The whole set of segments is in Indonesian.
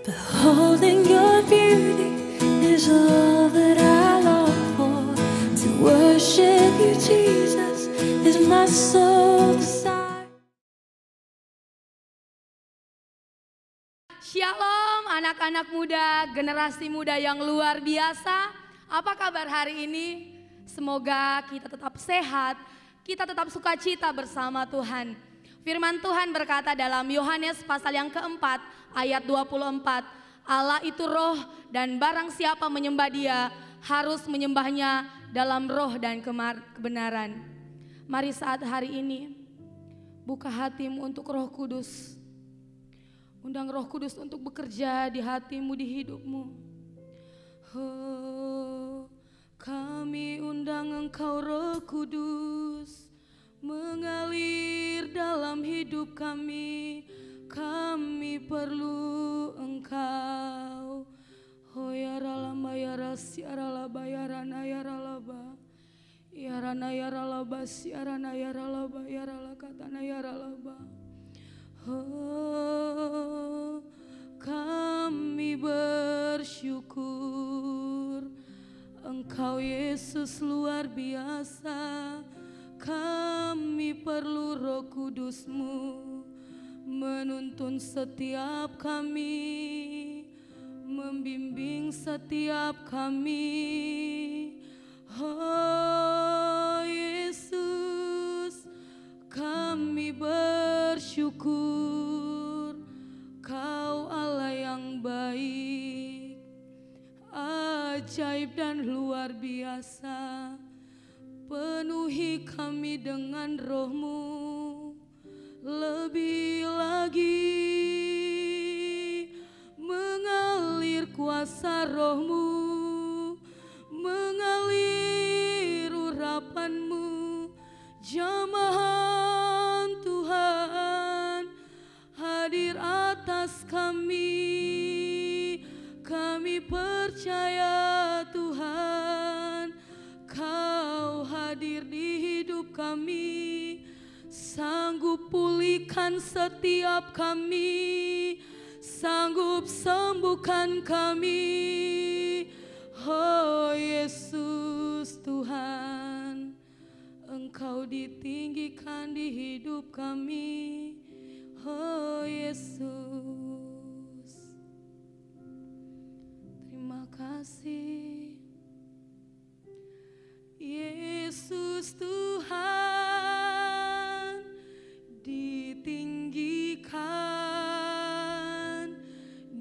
Beholding your beauty is all that I long for. To worship you, Jesus, is my soul desire. Shalom anak-anak muda, generasi muda yang luar biasa. Apa kabar hari ini? Semoga kita tetap sehat, kita tetap sukacita bersama Tuhan. Firman Tuhan berkata dalam Yohanes pasal yang keempat ayat 24, Allah itu roh dan barang siapa menyembah dia harus menyembahnya dalam roh dan kebenaran. Mari saat hari ini buka hatimu untuk Roh Kudus. Undang Roh Kudus untuk bekerja di hatimu, di hidupmu. Oh, kami undang Engkau Roh Kudus mengalir dalam hidup kami. Kami perlu Engkau. Oh ya ralamba ya rasiaralaba ya rana ya ralaba. Ya rana ya ralaba siarana ya ralaba ya ralakatana ya ralaba. Oh, kami bersyukur Engkau Yesus luar biasa. Kami perlu Roh Kudus-Mu menuntun setiap kami, membimbing setiap kami. Oh Yesus, kami bersyukur Kau Allah yang baik, ajaib dan luar biasa. Penuhi kami dengan Roh-Mu, lebih lagi mengalir kuasa Roh-Mu, mengalir urapan-Mu. Jamahan Tuhan hadir atas kami. Kami percaya Tuhan Kau hadir di hidup kami, sanggup pulihkan setiap kami, sanggup sembuhkan kami. Oh Yesus Tuhan, Engkau ditinggikan di hidup kami. Oh Yesus, terima kasih. Yesus Tuhan ditinggikan,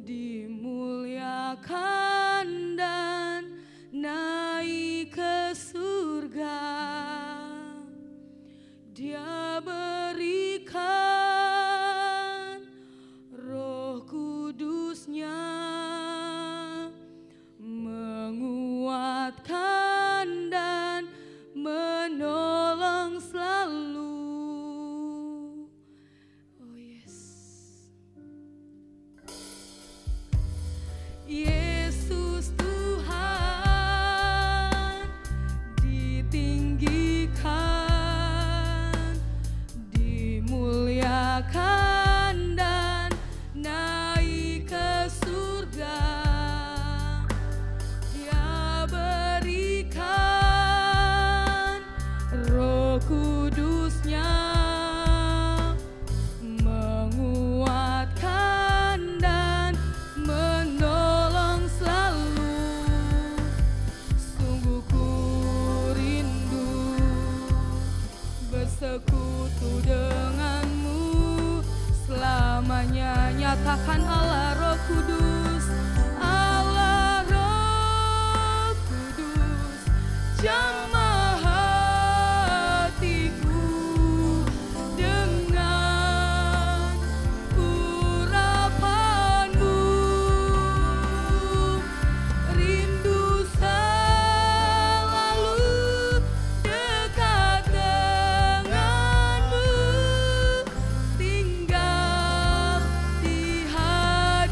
dimuliakan dan naik ke surga. Dia berikan Roh Kudus-Nya menguatkan dan menolong selalu. Oh yes, Yesus Tuhan ditinggikan, dimuliakan dan naik ke surga. Dia berikan Roh Kudus-Nya menguatkan dan menolong selalu. Sungguh ku rindu bersekutu denganmu selamanya. Nyatakan Allah Roh Kudus, Allah Roh Kudus, jamah hatiku dengan urapan-Mu. Rindu selalu dekat denganmu, tinggal di hadirat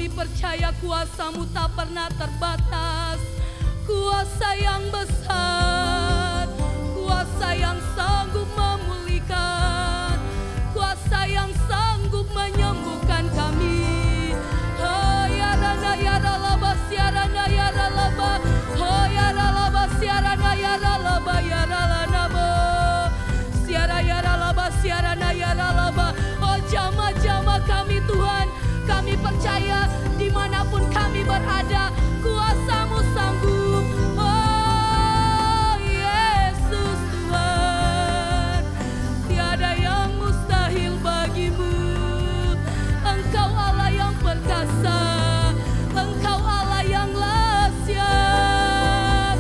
Kami percaya kuasa-Mu tak pernah terbatas. Kuasa yang besar, kuasa yang sanggup memulihkan, kuasa yang sanggup menyembuhkan kami. Oh ya rana ya ralaba siarana ya ralaba, oh ya ralaba siarana ya ralaba ya ralanabo, siara ya ralaba siarana ya ralaba. Oh jama-jama kami Tuhan, kami percaya dimanapun kami berada, kuasa-Mu sanggup. Oh Yesus Tuhan, tiada yang mustahil bagimu. Engkau Allah yang perkasa, Engkau Allah yang dahsyat.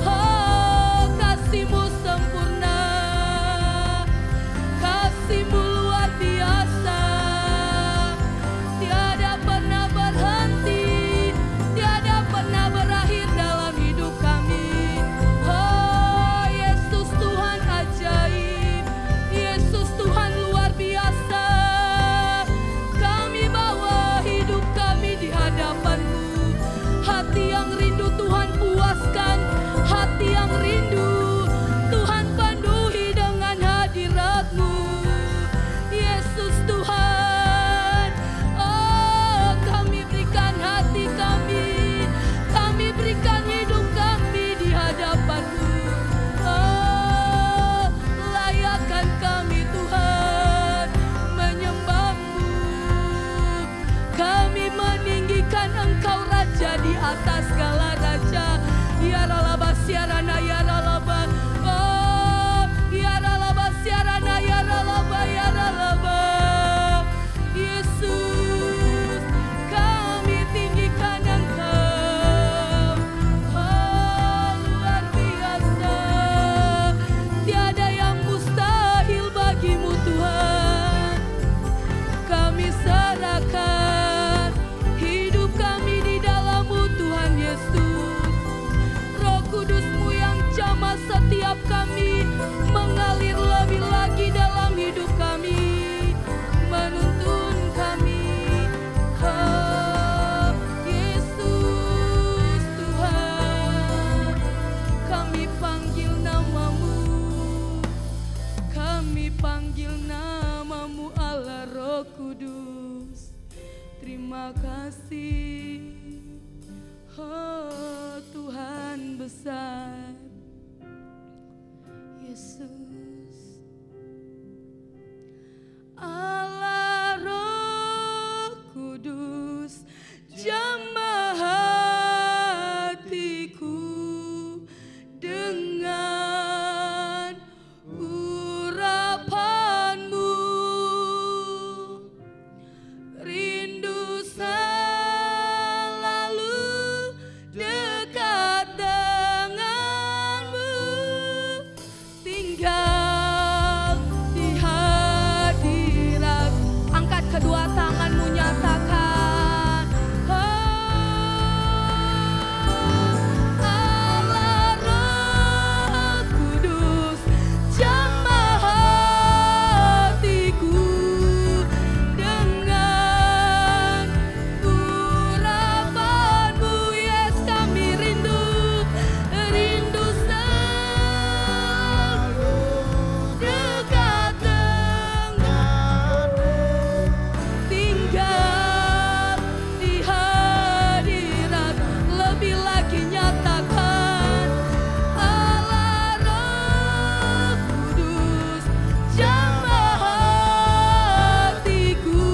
Oh kasih-Mu sempurna, kasih-Mu luar biasa. Tiada pernah berhenti, tiada pernah berakhir dalam hidup kami. Oh Yesus Tuhan ajaib, Yesus Tuhan luar biasa. Kami bawa hidup kami di hadapan-Mu. Hati yang rindu Tuhan puaskan, hati yang rindu Tuhan penuhi dengan hadirat-Mu. Yesus Tuhan, oh kami berikan hati kami berikan hidup kami di hadapan-Mu. Oh layakkan kami Tuhan menyembah-Mu. Kami meninggikan Engkau Raja di atas segala raja. Ya ralaba siarana ya ralaba, oh ya ralaba siarana ya ralaba ya ralaba. Yesus, kami tinggikan Engkau. Oh luar biasa, tiada yang mustahil bagi-Mu Tuhan. Kami serahkan hidup kami di dalam-Mu Tuhan Yesus. Roh Kudus-Mu yang jamah setiap kami, mengalir lebih lagi dalam hidup kami, menuntun kami. Oh Yesus Tuhan, kami panggil nama-Mu, kami panggil nama-Mu Allah Roh Kudus. Terima kasih, oh Tuhan besar. Yesus, Allah Roh Kudus, jamah hatiku dengan urapan-Mu. Rindu selalu dekat dengan-Mu, tinggal di hadirat. Angkat kedua tanganmu, nyatakan, Allah Roh Kudus, jamah hatiku dengan urapan-Mu. Yes, kami rindu selalu dekat dengan-Mu, tinggal di hadirat. Lebih lagi nyatakan, Allah Roh Kudus, jamah hatiku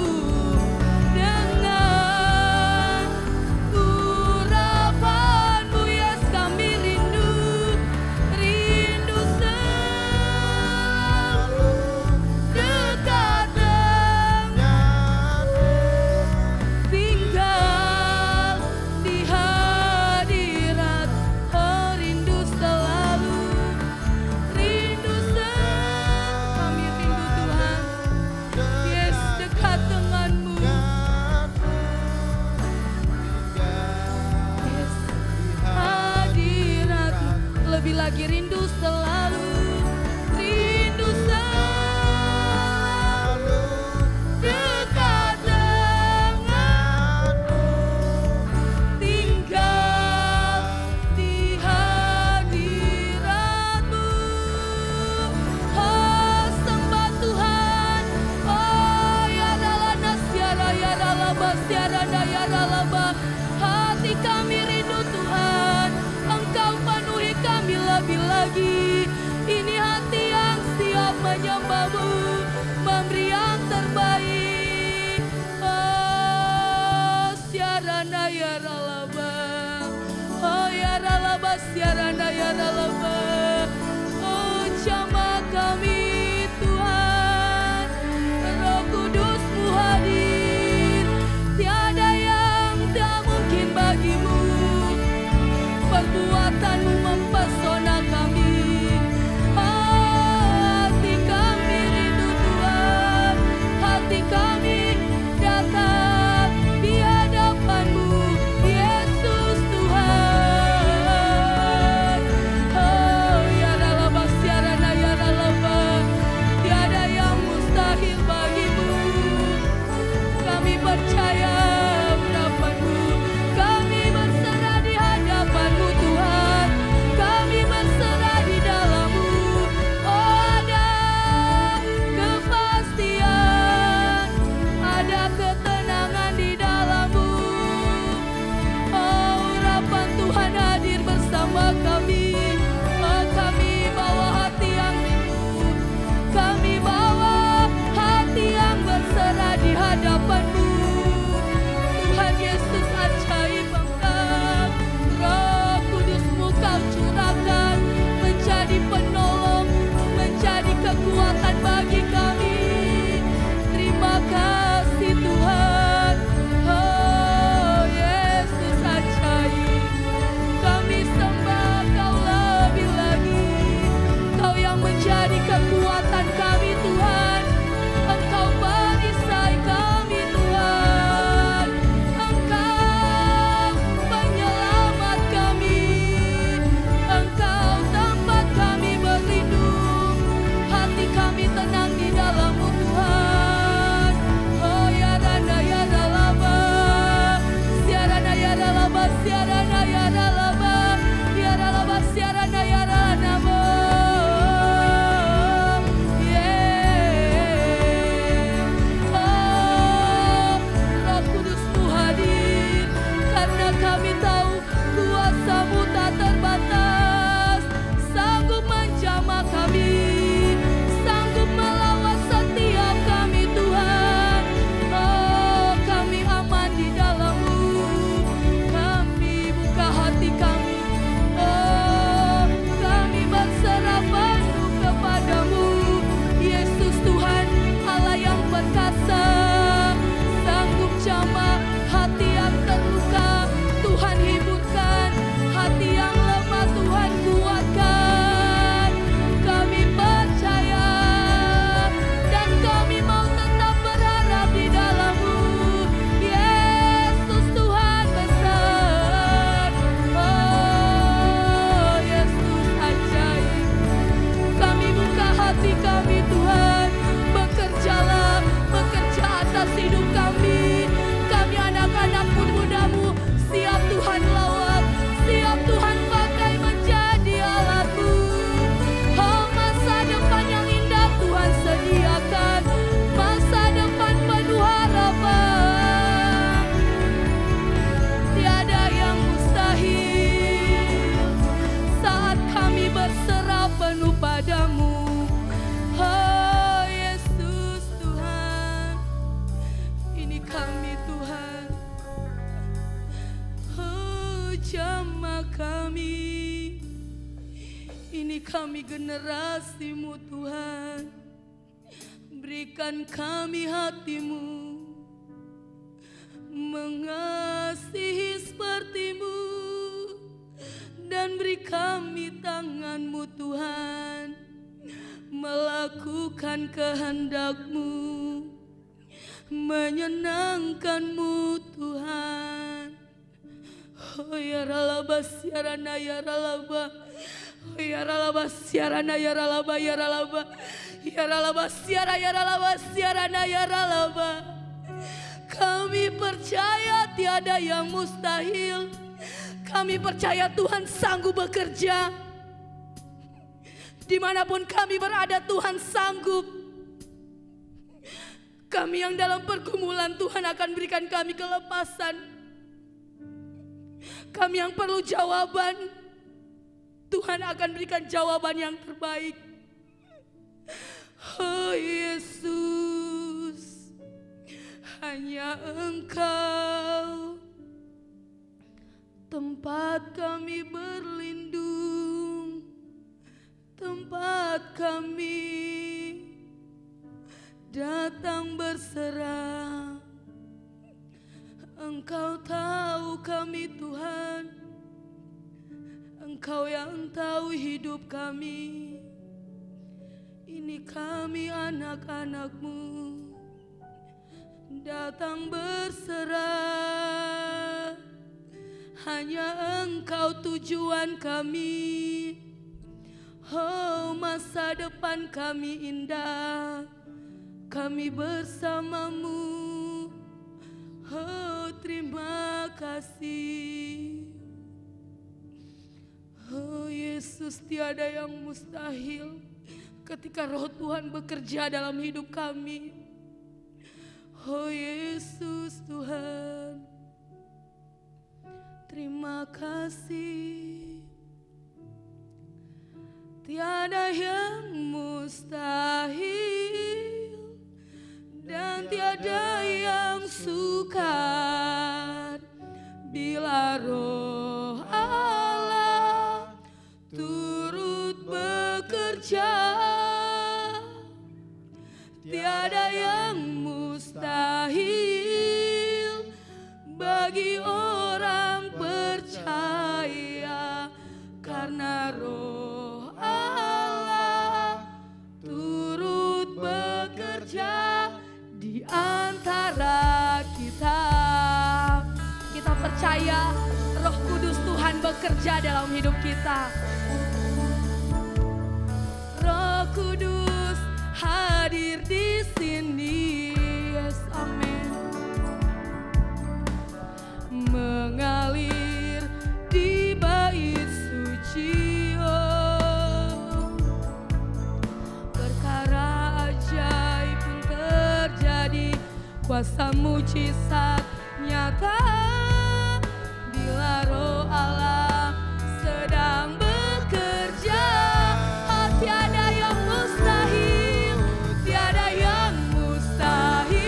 dengan urapan-Mu. Yes, kami rindu selalu dekat dengan-Mu, tinggal di hadirat. Oh rindu selalu, kami rindu Tuhan. Yes, dekat dengan-Mu. Yes, hadirat. Lebih lagi rindu selalu dekat dengan-Mu. menyembahmu, memberi yang terbaik. Oh siarana ya ralaba, oh ya ralaba siarana ya ralaba. Oh jamah kami Tuhan, Roh Kudus-Mu hadir, tiada yang tak mungkin bagimu. Perbuatan-Mu mempesona kami. Hati kami rindu Tuhan, hati kami datang di hadapan-Mu, Yesus Tuhan. Oh ya ralaba siarana ya ralaba, tiada yang mustahil bagimu. Kami percaya urapan-Mu, kami berserah di hadapan-Mu Tuhan, kami berserah di dalam-Mu. Oh ada kepastian, ada ketenangan di dalam-Mu. Oh urapan Tuhan hadir bersama kami. Oh kami bawa hati yang rindu, kami bawa hati yang berserah di hadapan-Mu. Tuhan Yesus ajaib Engkau, Roh Kudus-Mu Kau curahkan menjadi penolong, menjadi kekuatan bagi kami. Terima kasih Tuhan. Oh Yesus ajaib, kami sembah Kau lebih lagi. Kau yang menjadi kekuatan kami Tuhan. Engkau perisai kami Tuhan, Engkau penyelamat kami, Engkau tempat kami berlindung, hati kami tenang di dalam-Mu Tuhan. Oh ya rana ya ralaba, siarana ya ralaba, siarana ya ralaba, ya ralaba siarana ya ralaba. Roh Kudus-Mu hadir, karena kami tahu kuasa-Mu tak terbatas, sanggup menjamah kami, sanggup melawan setiap kami Tuhan. Oh kami aman di dalam-Mu, kami buka hati kami. Oh kami berserah penuh kepada-Mu, Yesus Tuhan Allah yang perkasa, sanggup jamah hati yang terluka. Tuhan hiburkan hati yang lemah, Tuhan kuatkan. Kami percaya dan kami mau tetap berharap di dalam-Mu, Yesus Tuhan besar. Oh Yesus ajaib, kami buka hati kami Tuhan. Bekerjalah, bekerja atas hidup kami. Kami anak-anak muda-Mu, siap Tuhan lawat, siap Tuhan pakai menjadi alat-Mu. Oh masa depan yang indah Tuhan sediakan, masa depan penuh harapan. Tiada yang mustahil saat kami berserah penuh pada-Mu. Oh Yesus Tuhan, ini kami Tuhan. Oh jamah kami, ini kami generasi-Mu Tuhan. Berikan kami hati-Mu, mengasihi seperti-Mu, dan beri kami tangan-Mu Tuhan, melakukan kehendak-Mu, menyenangkan-Mu Tuhan. Oh ya ralaba siarana ya ralaba, oh ya ralaba siarana ya ralaba, ya ralaba, ya ralaba siara ya ralaba, siarana ya ralaba. Kami percaya tiada yang mustahil. Kami percaya Tuhan sanggup bekerja. Dimanapun kami berada Tuhan sanggup. Kami yang dalam pergumulan Tuhan akan berikan kami kelepasan. Kami yang perlu jawaban, Tuhan akan berikan jawaban yang terbaik. Oh Yesus, hanya Engkau tempat kami berlindung, tempat kami datang berserah. Engkau tahu kami Tuhan, Engkau yang tahu hidup kami. Ini kami anak-anak-Mu datang berserah. Hanya Engkau tujuan kami. Oh, masa depan kami indah, kami bersama-Mu. Oh, terima kasih. Oh Yesus, tiada yang mustahil ketika Roh Tuhan bekerja dalam hidup kami. Oh Yesus Tuhan, terima kasih. Tiada yang mustahil dan tiada yang sukar bila Roh Allah turut bekerja. Tiada yang mustahil bagi orang percaya, karena Roh Allah turut bekerja di antara kita. Kita percaya Roh Kudus Tuhan bekerja dalam hidup kita. Roh Kudus hadir di sini. Yes, amin. Mengalir di bait suci. Oh, perkara ajaib pun terjadi, kuasa mujizat nyata bila Roh Allah sedang bekerja. Oh, tiada yang mustahil, tiada yang mustahil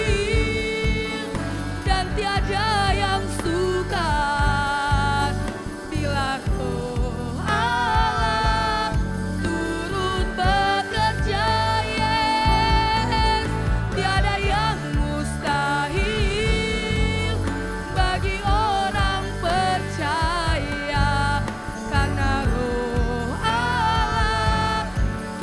dan tiada yang sukar bila Roh Allah turut bekerja. Yes, tiada yang mustahil bagi orang percaya, karena Roh Allah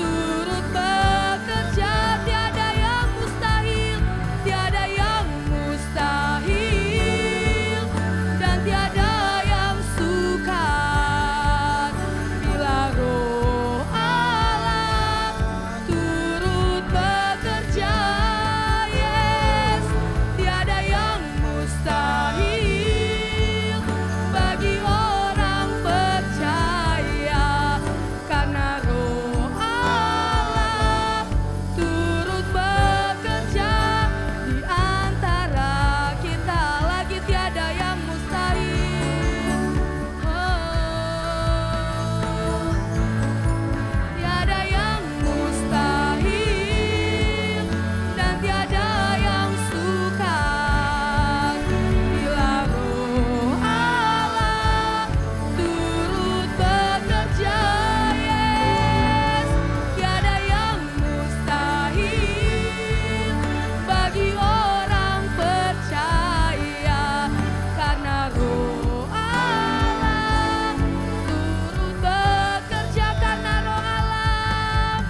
turut bekerja. Tiada yang mustahil, tiada yang mustahil dan tiada yang sukar bila Roh Allah turut bekerja. Yes, tiada yang mustahil bagi orang percaya, karena Roh Allah turut bekerja di antara kita. Lagi tiada yang mustahil. Oh, tiada yang mustahil dan tiada yang sukar bila Roh Allah turut bekerja. Yes, tiada yang mustahil bagi orang percaya, karena Roh Allah turut bekerja. Karena Roh Allah,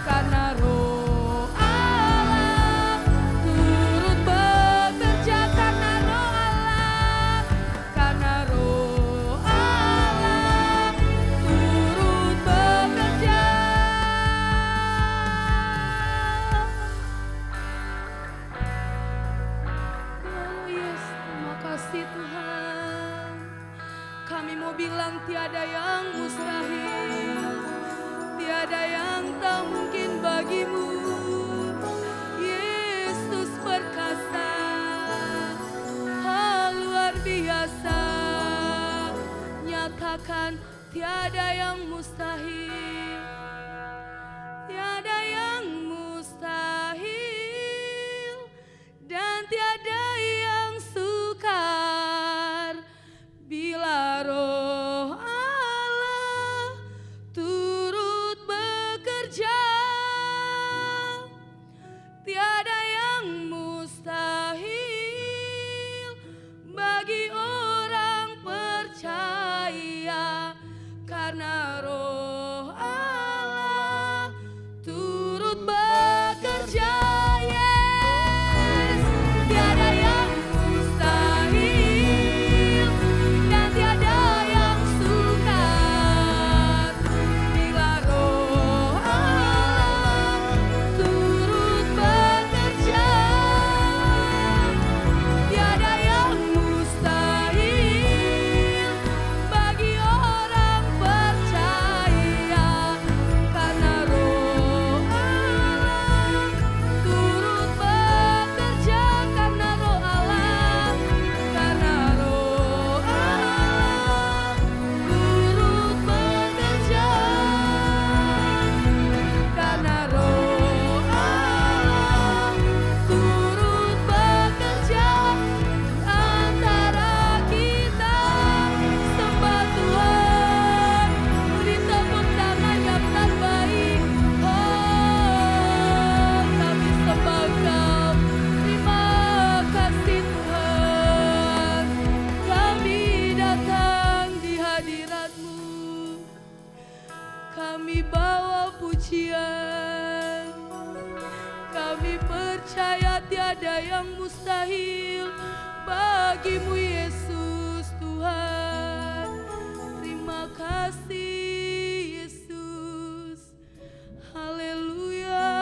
karena Roh Allah turut bekerja. Karena Roh Allah, karena Roh Allah turut bekerja. Oh yes, terima kasih Tuhan. Kami mau bilang tiada yang mustahil, tiada yang tak mungkin bagimu. Yesus perkasa, hal luar biasa. Nyatakan tiada yang mustahil, tiada yang mustahil. karena Roh Allah turut bekerja. Yes, tiada yang mustahil dan tiada yang sukar bila Roh Allah turut bekerja. Tiada yang mustahil bagi orang percaya karena Roh Allah turut bekerja, karena Roh Allah, karena Roh Allah turut bekerja, karena Roh Allah turut bekerja antara kita. Sembah Tuhan, beri tepuk tangan yang terbaik. Oh, kami sembah Kau. Terima kasih Tuhan. Kami datang di hadirat-Mu. Kami bawa pujian. Kami percaya tiada yang mustahil bagi-Mu Yesus Tuhan. Terima kasih Yesus. Haleluya.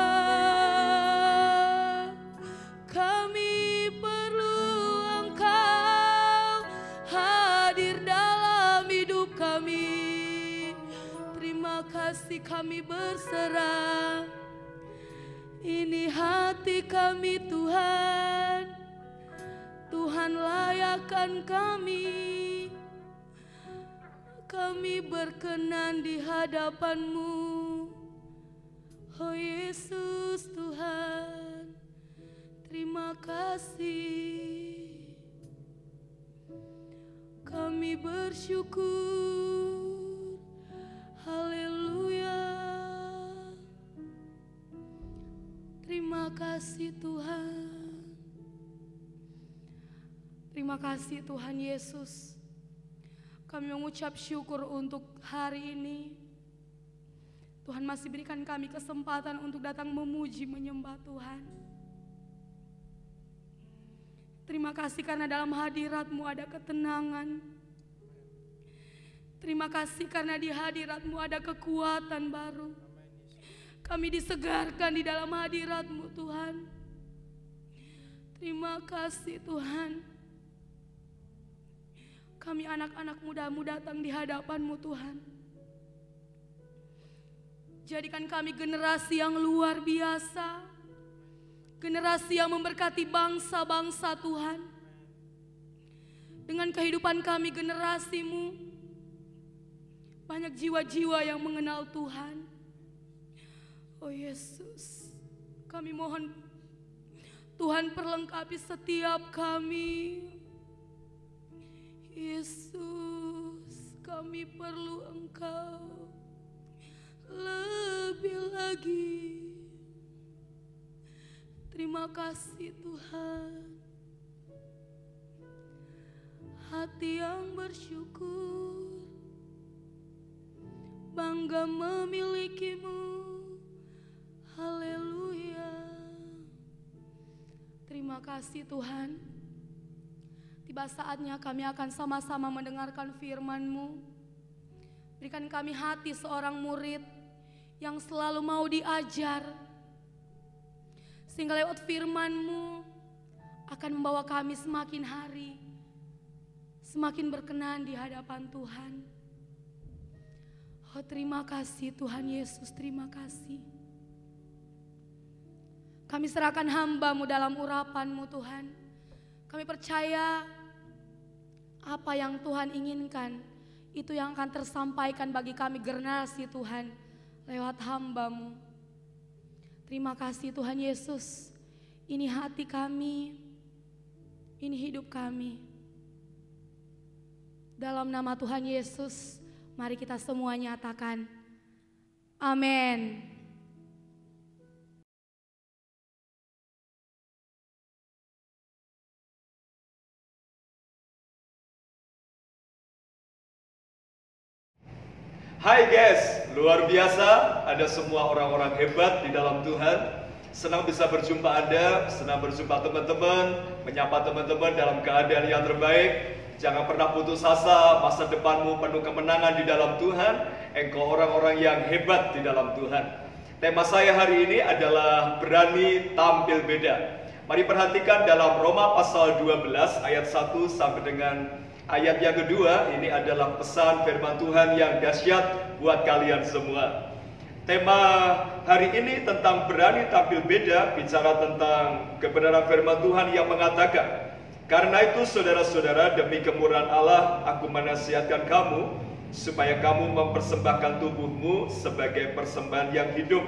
Kami perlu Engkau hadir dalam hidup kami. Terima kasih, kami berserah. Ini hati kami Tuhan. Tuhan layakkan kami. Kami berkenan di hadapan-Mu. Oh Yesus Tuhan, terima kasih. Kami bersyukur. Haleluya. Terima kasih Tuhan. Terima kasih Tuhan Yesus. Kami mengucap syukur untuk hari ini. Tuhan masih berikan kami kesempatan untuk datang memuji, menyembah Tuhan. Terima kasih karena dalam hadirat-Mu ada ketenangan. Terima kasih karena di hadirat-Mu ada kekuatan baru. Kami disegarkan di dalam hadirat-Mu Tuhan. Terima kasih Tuhan. Kami anak-anak muda-Mu datang di hadapan-Mu Tuhan. Jadikan kami generasi yang luar biasa. Generasi yang memberkati bangsa-bangsa Tuhan. Dengan kehidupan kami generasi-Mu, banyak jiwa-jiwa yang mengenal Tuhan. Oh Yesus, kami mohon Tuhan perlengkapi setiap kami. Yesus, kami perlu Engkau lebih lagi. Terima kasih Tuhan. Hati yang bersyukur, bangga memiliki-Mu. Haleluya. Terima kasih Tuhan. Tiba saatnya kami akan sama-sama mendengarkan firman-Mu. Berikan kami hati seorang murid yang selalu mau diajar. Sehingga lewat firman-Mu akan membawa kami semakin hari semakin berkenan di hadapan Tuhan. Oh terima kasih Tuhan Yesus, terima kasih. Kami serahkan hamba-Mu dalam urapan-Mu Tuhan. Kami percaya apa yang Tuhan inginkan, itu yang akan tersampaikan bagi kami generasi Tuhan lewat hamba-Mu. Terima kasih Tuhan Yesus. Ini hati kami, ini hidup kami. Dalam nama Tuhan Yesus, mari kita semua nyatakan amin. Hai guys, luar biasa, ada semua orang-orang hebat di dalam Tuhan. Senang bisa berjumpa Anda, senang berjumpa teman-teman, menyapa teman-teman dalam keadaan yang terbaik. Jangan pernah putus asa, masa depanmu penuh kemenangan di dalam Tuhan. Engkau orang-orang yang hebat di dalam Tuhan. Tema saya hari ini adalah berani tampil beda. Mari perhatikan dalam Roma pasal 12 ayat 1 sampai dengan ayat yang kedua. Ini adalah pesan firman Tuhan yang dahsyat buat kalian semua. Tema hari ini tentang berani tampil beda, bicara tentang kebenaran firman Tuhan yang mengatakan, karena itu saudara-saudara, demi kemurahan Allah aku menasihatkan kamu supaya kamu mempersembahkan tubuhmu sebagai persembahan yang hidup,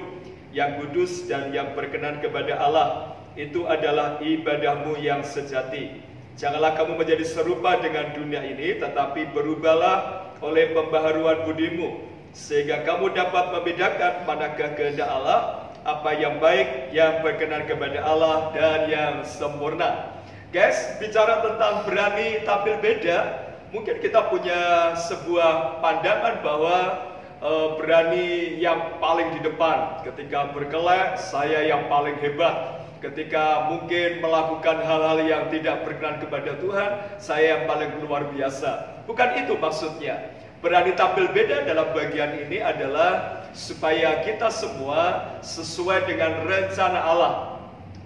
yang kudus dan yang berkenan kepada Allah. Itu adalah ibadahmu yang sejati. Janganlah kamu menjadi serupa dengan dunia ini, tetapi berubahlah oleh pembaharuan budimu, sehingga kamu dapat membedakan manakah kehendak Allah, apa yang baik, yang berkenan kepada Allah, dan yang sempurna. Guys, bicara tentang berani tampil beda, mungkin kita punya sebuah pandangan bahwa berani yang paling di depan. Ketika berkelak, saya yang paling hebat. Ketika mungkin melakukan hal-hal yang tidak berkenan kepada Tuhan, saya yang paling luar biasa. Bukan itu maksudnya. Berani tampil beda dalam bagian ini adalah supaya kita semua sesuai dengan rencana Allah.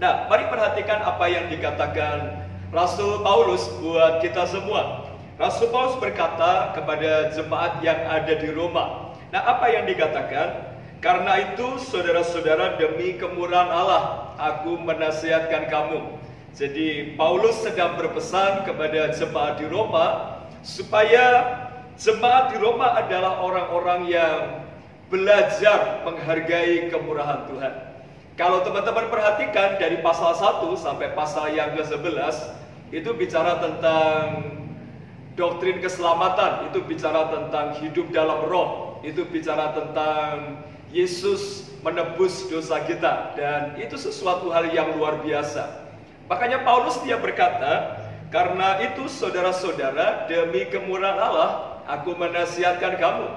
Nah, mari perhatikan apa yang dikatakan Rasul Paulus buat kita semua. Rasul Paulus berkata kepada jemaat yang ada di Roma. Nah, apa yang dikatakan? Karena itu saudara-saudara, demi kemurahan Allah aku menasihatkan kamu. Jadi Paulus sedang berpesan kepada jemaat di Roma supaya jemaat di Roma adalah orang-orang yang belajar menghargai kemurahan Tuhan. Kalau teman-teman perhatikan dari pasal 1 sampai pasal yang ke-11, itu bicara tentang doktrin keselamatan, itu bicara tentang hidup dalam roh, itu bicara tentang Yesus menebus dosa kita, dan itu sesuatu hal yang luar biasa. Makanya Paulus dia berkata, karena itu saudara-saudara, demi kemurahan Allah aku menasihatkan kamu.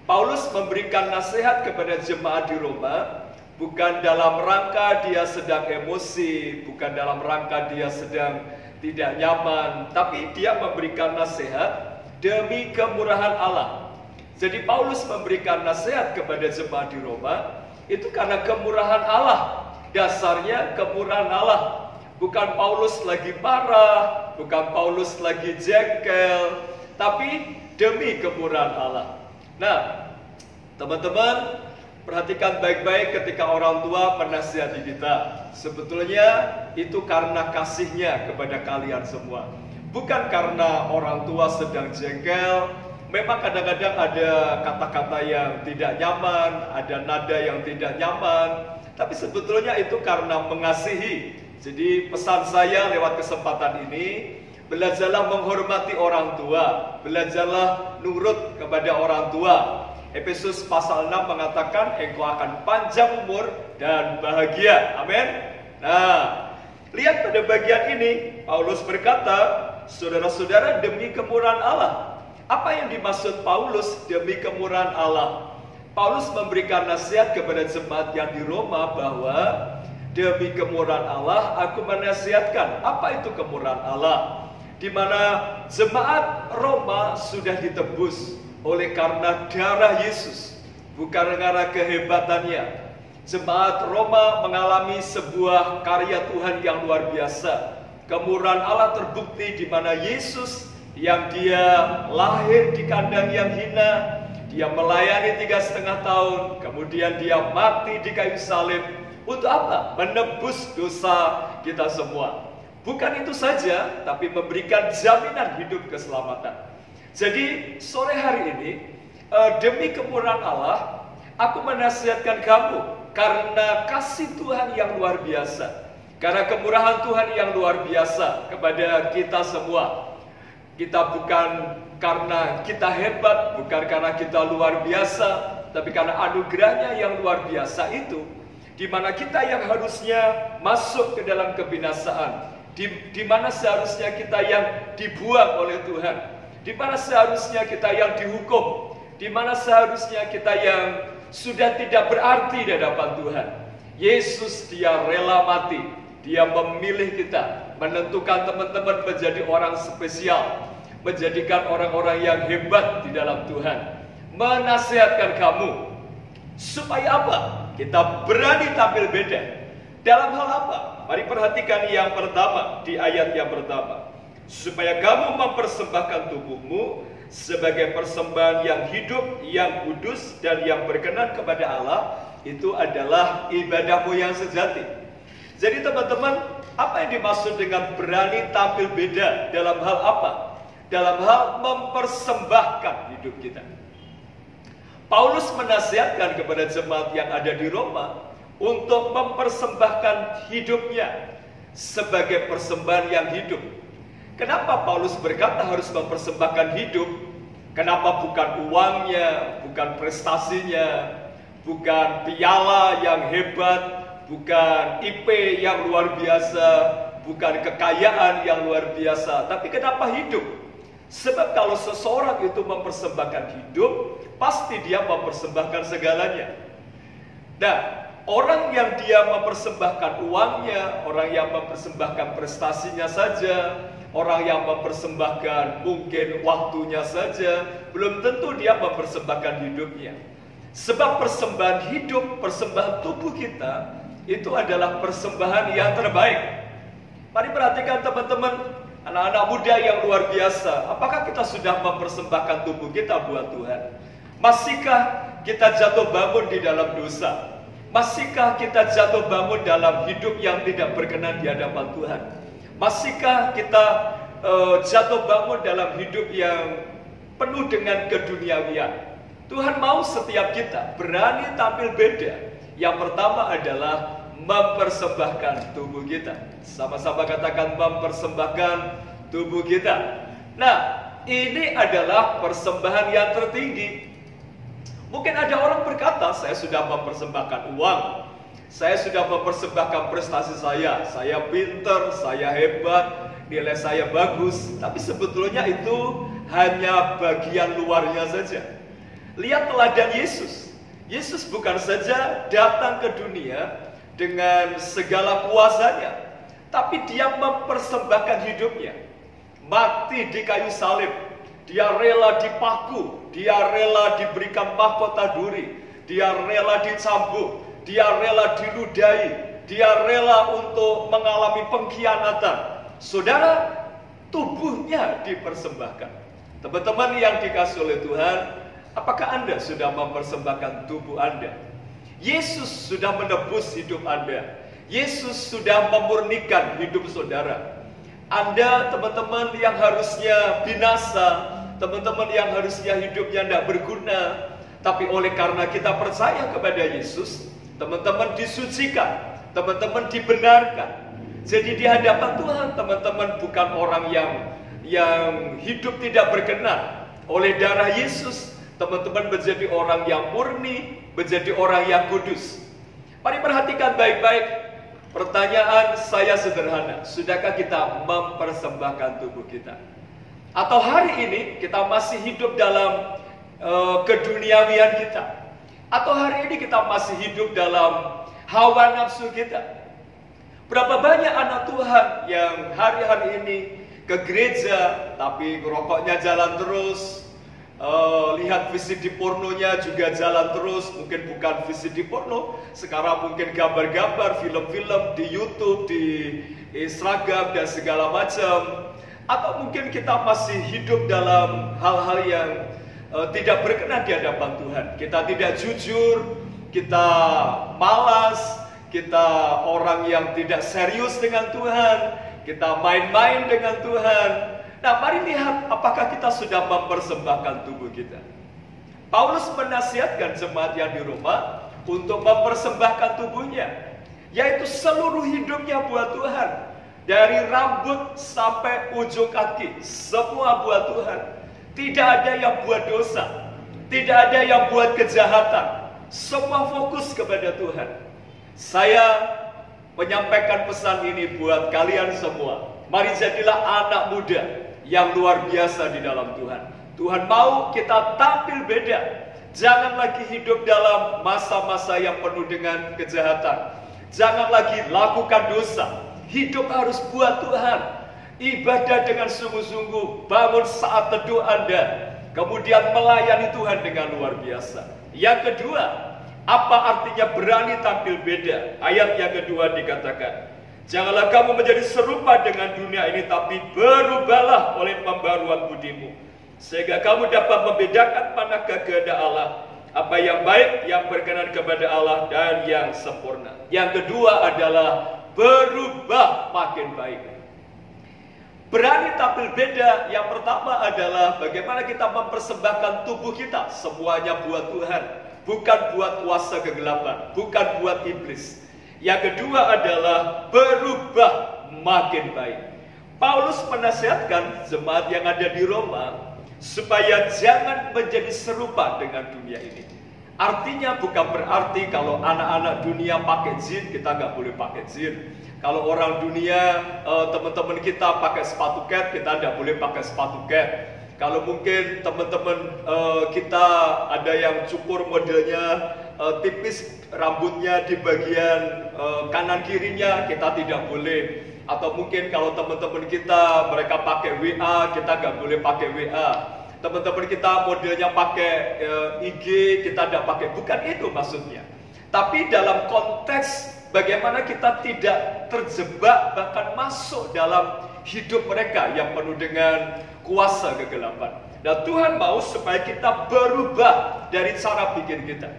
Paulus memberikan nasihat kepada jemaat di Roma bukan dalam rangka dia sedang emosi, bukan dalam rangka dia sedang tidak nyaman, tapi dia memberikan nasihat demi kemurahan Allah. Jadi Paulus memberikan nasihat kepada jemaat di Roma itu karena kemurahan Allah. Dasarnya kemurahan Allah. Bukan Paulus lagi marah, bukan Paulus lagi jengkel, tapi demi kemurahan Allah. Nah, teman-teman, perhatikan baik-baik ketika orang tua menasihati kita. Sebetulnya itu karena kasihnya kepada kalian semua. Bukan karena orang tua sedang jengkel. Memang kadang-kadang ada kata-kata yang tidak nyaman, ada nada yang tidak nyaman, tapi sebetulnya itu karena mengasihi. Jadi pesan saya lewat kesempatan ini, belajarlah menghormati orang tua, belajarlah nurut kepada orang tua. Efesus pasal 6 mengatakan engkau akan panjang umur dan bahagia. Amin. Nah, lihat pada bagian ini, Paulus berkata, saudara-saudara, demi kemurahan Allah. Apa yang dimaksud Paulus demi kemurahan Allah? Paulus memberikan nasihat kepada jemaat yang di Roma bahwa demi kemurahan Allah aku menasihatkan. Apa itu kemurahan Allah? Di mana jemaat Roma sudah ditebus oleh karena darah Yesus, bukan karena kehebatannya. Jemaat Roma mengalami sebuah karya Tuhan yang luar biasa. Kemurahan Allah terbukti di mana Yesus yang dia lahir di kandang yang hina, dia melayani 3,5 tahun, kemudian dia mati di kayu salib. Untuk apa? Menebus dosa kita semua. Bukan itu saja, tapi memberikan jaminan hidup keselamatan. Jadi sore hari ini, demi kemurahan Allah, aku menasihatkan kamu karena kasih Tuhan yang luar biasa, karena kemurahan Tuhan yang luar biasa kepada kita semua. Kita bukan karena kita hebat, bukan karena kita luar biasa, tapi karena anugerahnya yang luar biasa itu, di mana kita yang harusnya masuk ke dalam kebinasaan, di mana seharusnya kita yang dibuang oleh Tuhan, di mana seharusnya kita yang dihukum, di mana seharusnya kita yang sudah tidak berarti di hadapan Tuhan. Yesus dia rela mati, dia memilih kita, menentukan teman-teman menjadi orang spesial, menjadikan orang-orang yang hebat di dalam Tuhan, menasihatkan kamu. Supaya apa? Kita berani tampil beda. Dalam hal apa? Mari perhatikan yang pertama, di ayat yang pertama. Supaya kamu mempersembahkan tubuhmu sebagai persembahan yang hidup, yang kudus, dan yang berkenan kepada Allah. Itu adalah ibadahmu yang sejati. Jadi teman-teman, apa yang dimaksud dengan berani tampil beda? Dalam hal apa? Dalam hal mempersembahkan hidup kita. Paulus menasihatkan kepada jemaat yang ada di Roma untuk mempersembahkan hidupnya sebagai persembahan yang hidup. Kenapa Paulus berkata harus mempersembahkan hidup? Kenapa bukan uangnya, bukan prestasinya, bukan piala yang hebat, bukan IP yang luar biasa, bukan kekayaan yang luar biasa, tapi kenapa hidup? Sebab kalau seseorang itu mempersembahkan hidup, pasti dia mempersembahkan segalanya. Nah, orang yang dia mempersembahkan uangnya, orang yang mempersembahkan prestasinya saja, orang yang mempersembahkan mungkin waktunya saja, belum tentu dia mempersembahkan hidupnya. Sebab persembahan hidup, persembahan tubuh kita, itu adalah persembahan yang terbaik. Mari perhatikan teman-teman, anak-anak muda yang luar biasa. Apakah kita sudah mempersembahkan tubuh kita buat Tuhan? Masihkah kita jatuh bangun di dalam dosa? Masihkah kita jatuh bangun dalam hidup yang tidak berkenan di hadapan Tuhan? Masihkah kita jatuh bangun dalam hidup yang penuh dengan keduniawian? Tuhan mau setiap kita berani tampil beda. Yang pertama adalah mempersembahkan tubuh kita. Sama-sama katakan mempersembahkan tubuh kita. Nah, ini adalah persembahan yang tertinggi. Mungkin ada orang berkata, saya sudah mempersembahkan uang, saya sudah mempersembahkan prestasi saya pinter, saya hebat, nilai saya bagus. Tapi sebetulnya itu hanya bagian luarnya saja. Lihat teladan Yesus. Yesus bukan saja datang ke dunia dengan segala kuasanya, tapi dia mempersembahkan hidupnya. Mati di kayu salib, dia rela dipaku, dia rela diberikan mahkota duri, dia rela dicambuk, dia rela diludahi, dia rela untuk mengalami pengkhianatan. Saudara, tubuhnya dipersembahkan. Teman-teman yang dikasihi oleh Tuhan, apakah Anda sudah mempersembahkan tubuh Anda? Yesus sudah menebus hidup Anda. Yesus sudah memurnikan hidup saudara. Anda, teman-teman yang harusnya binasa, teman-teman yang harusnya hidupnya tidak berguna, tapi oleh karena kita percaya kepada Yesus, teman-teman disucikan, teman-teman dibenarkan. Jadi di hadapan Tuhan, teman-teman bukan orang yang hidup tidak berkenan. Oleh darah Yesus, teman-teman menjadi orang yang murni, menjadi orang yang kudus. Mari perhatikan baik-baik. Pertanyaan saya sederhana, sudahkah kita mempersembahkan tubuh kita? Atau hari ini kita masih hidup dalam keduniawian kita? Atau hari ini kita masih hidup dalam hawa nafsu kita? Berapa banyak anak Tuhan yang hari-hari ini ke gereja tapi rokoknya jalan terus, lihat VCD pornonya juga jalan terus, mungkin bukan VCD porno, sekarang mungkin gambar-gambar, film-film di YouTube, di Instagram dan segala macam. Atau mungkin kita masih hidup dalam hal-hal yang tidak berkenan di hadapan Tuhan. Kita tidak jujur, kita malas, kita orang yang tidak serius dengan Tuhan, kita main-main dengan Tuhan. Nah, mari lihat apakah kita sudah mempersembahkan tubuh kita. Paulus menasihatkan jemaat yang di Roma untuk mempersembahkan tubuhnya, yaitu seluruh hidupnya buat Tuhan. Dari rambut sampai ujung kaki, semua buat Tuhan. Tidak ada yang buat dosa, tidak ada yang buat kejahatan. Semua fokus kepada Tuhan. Saya menyampaikan pesan ini buat kalian semua. Mari jadilah anak muda yang luar biasa di dalam Tuhan. Tuhan mau kita tampil beda. Jangan lagi hidup dalam masa-masa yang penuh dengan kejahatan. Jangan lagi lakukan dosa. Hidup harus buat Tuhan. Ibadah dengan sungguh-sungguh. Bangun saat teduh Anda. Kemudian melayani Tuhan dengan luar biasa. Yang kedua, apa artinya berani tampil beda? Ayat yang kedua dikatakan, janganlah kamu menjadi serupa dengan dunia ini, tapi berubahlah oleh pembaruan budimu, sehingga kamu dapat membedakan manakah kehendak Allah, apa yang baik, yang berkenan kepada Allah, dan yang sempurna. Yang kedua adalah berubah makin baik. Berani tampil beda, yang pertama adalah bagaimana kita mempersembahkan tubuh kita semuanya buat Tuhan, bukan buat kuasa kegelapan, bukan buat iblis. Yang kedua adalah berubah makin baik. Paulus menasihatkan jemaat yang ada di Roma supaya jangan menjadi serupa dengan dunia ini. Artinya bukan berarti kalau anak-anak dunia pakai jin, kita nggak boleh pakai jin. Kalau orang dunia, teman-teman kita pakai sepatu cat, kita tidak boleh pakai sepatu cat. Kalau mungkin teman-teman kita ada yang cukur modelnya tipis, rambutnya di bagian kanan kirinya, kita tidak boleh. Atau mungkin kalau teman-teman kita mereka pakai WA, kita nggak boleh pakai WA. Teman-teman kita modelnya pakai IG, kita tidak pakai. Bukan itu maksudnya. Tapi dalam konteks bagaimana kita tidak terjebak bahkan masuk dalam hidup mereka yang penuh dengan kuasa kegelapan. Dan Tuhan mau supaya kita berubah dari cara pikir kita.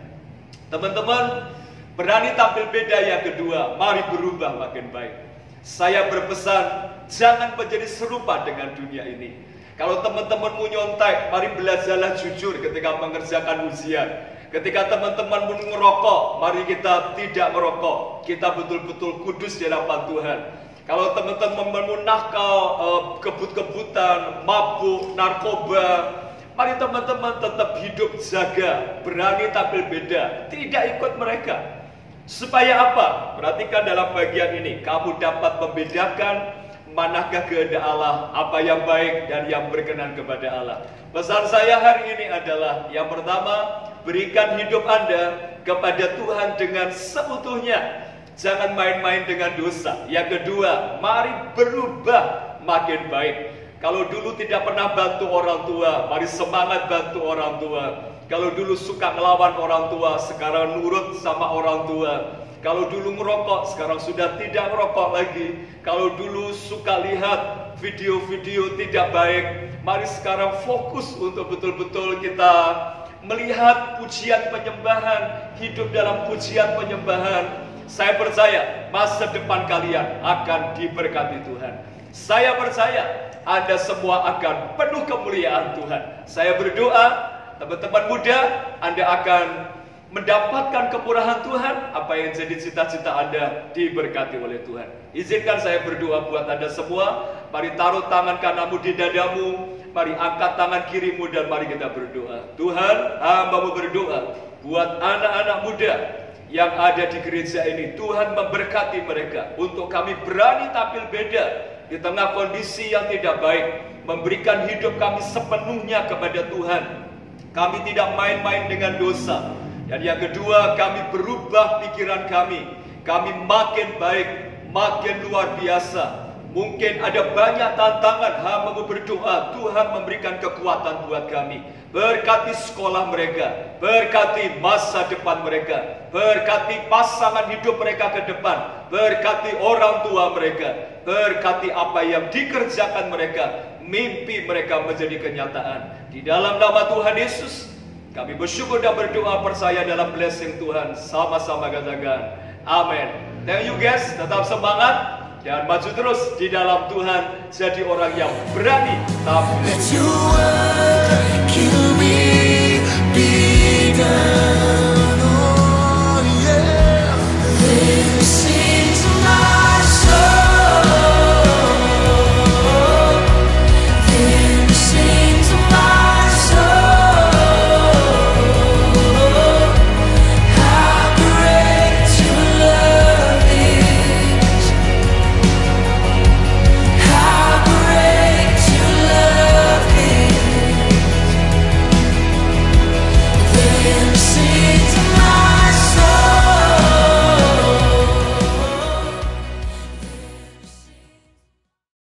Teman-teman, berani tampil beda yang kedua, mari berubah makin baik. Saya berpesan, jangan menjadi serupa dengan dunia ini. Kalau teman-teman mau nyontek, mari belajarlah jujur ketika mengerjakan ujian. Ketika teman-teman mau ngerokok, mari kita tidak merokok. Kita betul-betul kudus di hadapan Tuhan. Kalau teman-teman mau nakal, kebut-kebutan, mabuk, narkoba, mari teman-teman tetap hidup jaga, berani tampil beda, tidak ikut mereka. Supaya apa? Perhatikan dalam bagian ini, kamu dapat membedakan manakah kehendak Allah, apa yang baik dan yang berkenan kepada Allah. Pesan saya hari ini adalah, yang pertama, berikan hidup Anda kepada Tuhan dengan seutuhnya. Jangan main-main dengan dosa. Yang kedua, mari berubah makin baik. Kalau dulu tidak pernah bantu orang tua, mari semangat bantu orang tua. Kalau dulu suka melawan orang tua, sekarang nurut sama orang tua. Kalau dulu ngerokok, sekarang sudah tidak ngerokok lagi. Kalau dulu suka lihat video-video tidak baik, mari sekarang fokus untuk betul-betul kita melihat pujian penyembahan, hidup dalam pujian penyembahan. Saya percaya masa depan kalian akan diberkati Tuhan. Saya percaya Anda semua akan penuh kemuliaan Tuhan. Saya berdoa, teman-teman muda, Anda akan mendapatkan kemurahan Tuhan. Apa yang jadi cita-cita Anda diberkati oleh Tuhan. Izinkan saya berdoa buat Anda semua. Mari taruh tangan kananmu di dadamu. Mari angkat tangan kirimu dan mari kita berdoa. Tuhan, hamba-Mu berdoa buat anak-anak muda yang ada di gereja ini. Tuhan memberkati mereka untuk kami berani tampil beda di tengah kondisi yang tidak baik, memberikan hidup kami sepenuhnya kepada Tuhan. Kami tidak main-main dengan dosa. Dan yang kedua, kami berubah pikiran kami. Kami makin baik, makin luar biasa. Mungkin ada banyak tantangan, hamba-Mu berdoa, Tuhan memberikan kekuatan buat kami. Berkati sekolah mereka, berkati masa depan mereka, berkati pasangan hidup mereka ke depan, berkati orang tua mereka, berkati apa yang dikerjakan mereka, mimpi mereka menjadi kenyataan. Di dalam nama Tuhan Yesus, kami bersyukur dan berdoa percaya dalam blessing Tuhan. Sama-sama katakan amin. Thank you guys, tetap semangat dan maju terus di dalam Tuhan. Jadi orang yang berani tampil. Let your word kill me bigger.